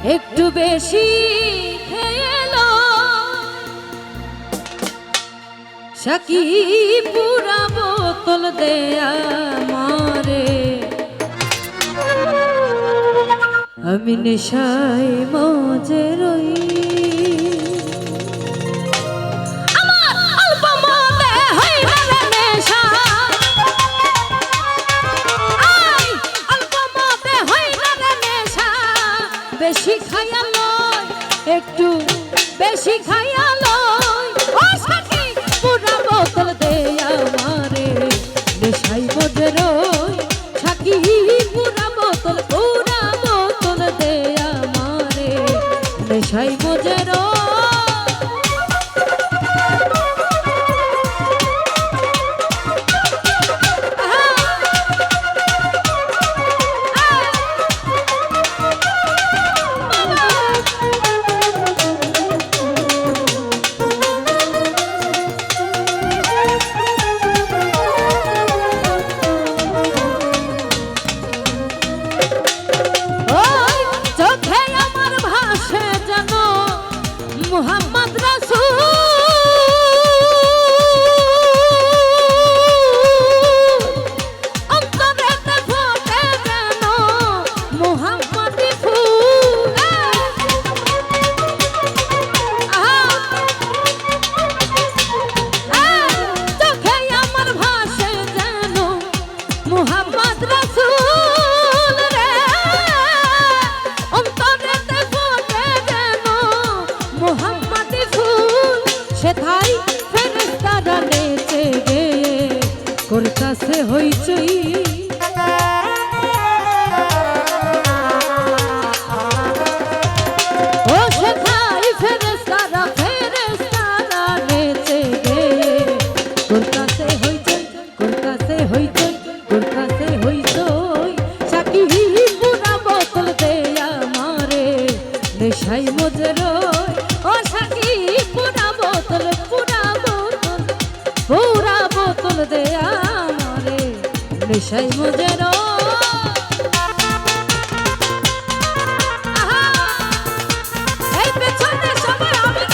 একটু বেশি খেলো সাকি পুরা বোতল দেয়া মারে আমি নেশায় মজে রই আমার অল্প মতে হইল রে নেশা আই অল্প মতে হইল রে নেশা বেশি খাইয়া লয় একটু বেশি খাইয়া লয় ও সাকি পুরা বোতল দেয়া মারে নেশায় মজে রই সাকি পুরা বোতল দেয়া মারে নেশায় মজে রই মোহাম্মদ রাসূল অন্তরেতে ফোটে যেন মোহাম্মদি ফুল চোখে আমার ভাসে যেন মোহাম্মদ রাসূল রে অন্তরেতে ফোটে যেন মোহাম্মদি ফুল সেথায় ফেরেশতারা নেচে গেয়ে করতাছে হইচই ও সেথায় ফেরেশতারা নেচে গেয়ে করতাছে হইচই করতাছে হইচই করতাছে হইচই সাকি পুরা বোতল দেয়া মারে নেশায় মজে রই ও সাকি পুরা বোতল দেয়া মারে নেশায় মজে রই এই পেছনে সবাই আমি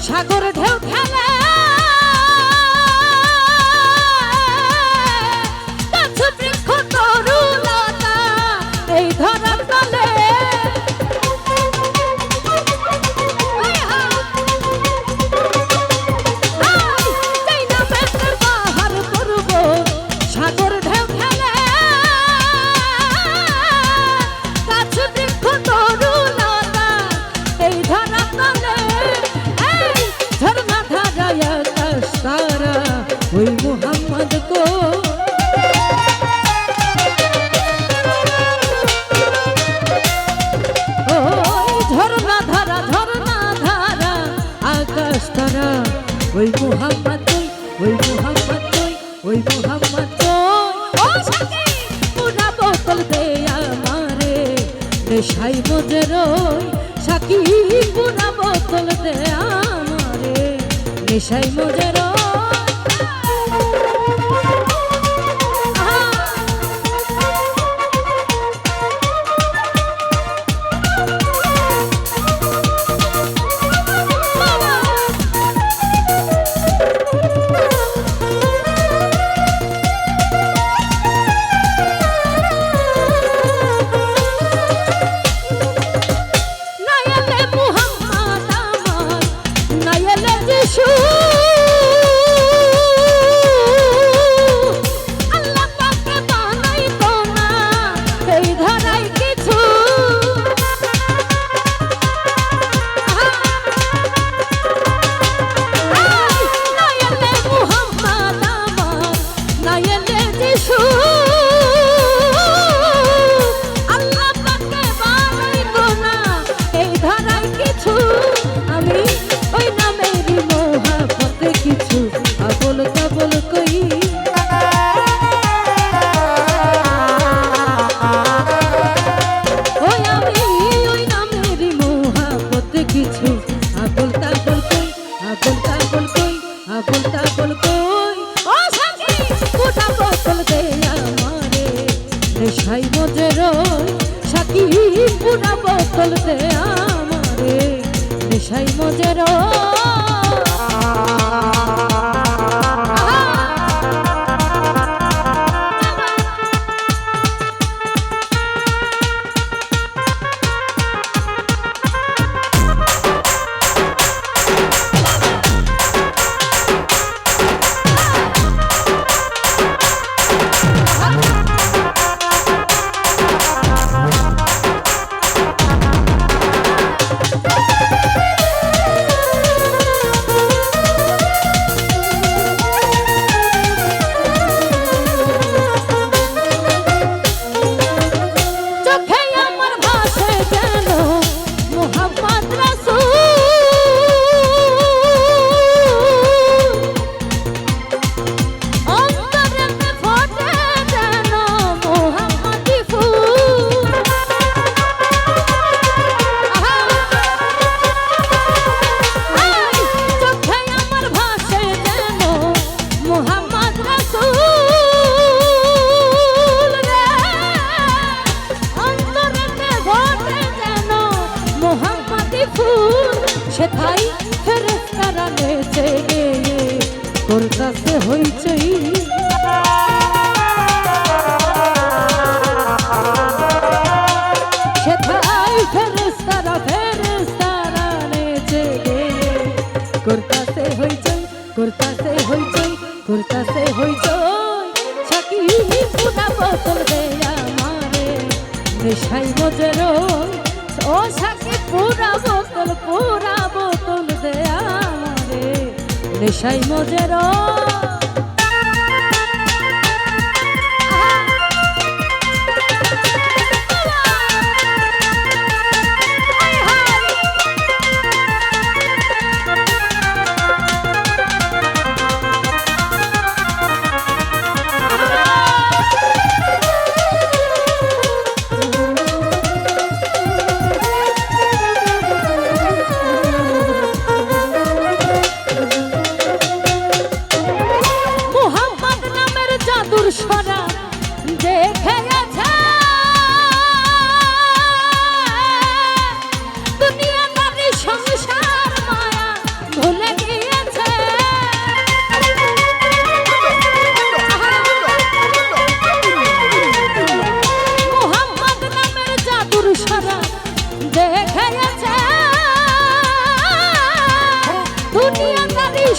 সাগর ঢেউ খেলে গাছ বৃক্ষ তরুলতা এই ধরার তলে পাহাড় পর্বত সাগর ঢেউ খেলে গাছ বৃক্ষ তরুলতা এই ধরার তলে ঝরনা ধারায়া তারা ওই মোহাম্মদ কো ওই ঝরনা ধারা আকাশ তারা ওই মোহাম্মদ ওই মোহাম্মদ ওই মোহাম্মদ ও সাকি পুরা বোতল দেয়া মারে নেশায় মজে রই সাকি পুরা বোতল দেয়া মারে নেশায় মজে রই নাইলে মুহাম্মদ আমার নাইলে যিশু নেশাই মজে রই সাকি পুরা বোতল দে আমারে নেশাই মজে রই সেথাই ফেরেশতারা নেচে গেয়ে করতাছে হইচই সেথাই ফেরেশতারা নেচে গেয়ে করতাছে হইচই করতাছে হইচই করতাছে হইচই সাকি পুরা বোতল দে আমারে নেশাই মজে রই ও সাকি পুরা বোতল দে আমারে নেশাই মজে রই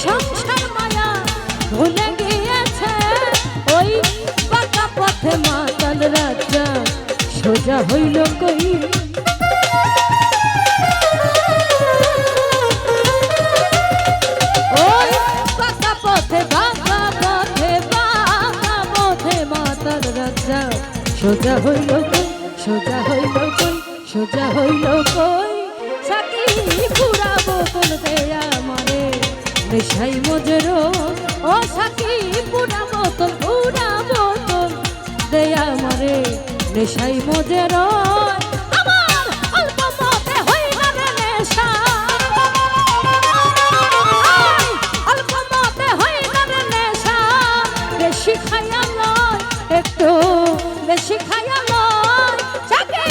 সংসার মায়া ভুলে গিয়েছে ওই বাঁকা পথে মাতাল রাজা সোজা হইল কই ওই বাঁকা পথে মাতাল রাজা সোজা হইল কই সোজা হইল কই সোজা হইল কই সাকি পুরা বোতল দে আমারে নেশাই মজে রই ও সাকি পুরা বোতল দে আমারে নেশাই মজে রই আমার অল্প মতে হইল রে নেশা অল্প মতে হইল রে নেশা বেশি খাইয়া লয় একটু বেশি খাইয়া লয় সাকি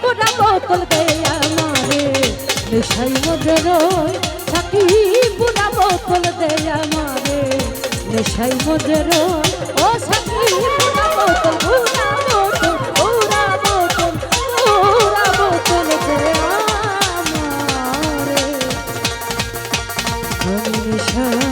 পুরা বোতল দে আমারে নেশাই মজে রই সাকি পুরা বোতল দে আমারে নেশাই মজে রই ও সাকি পুরা বোতল দে আমারে নেশাই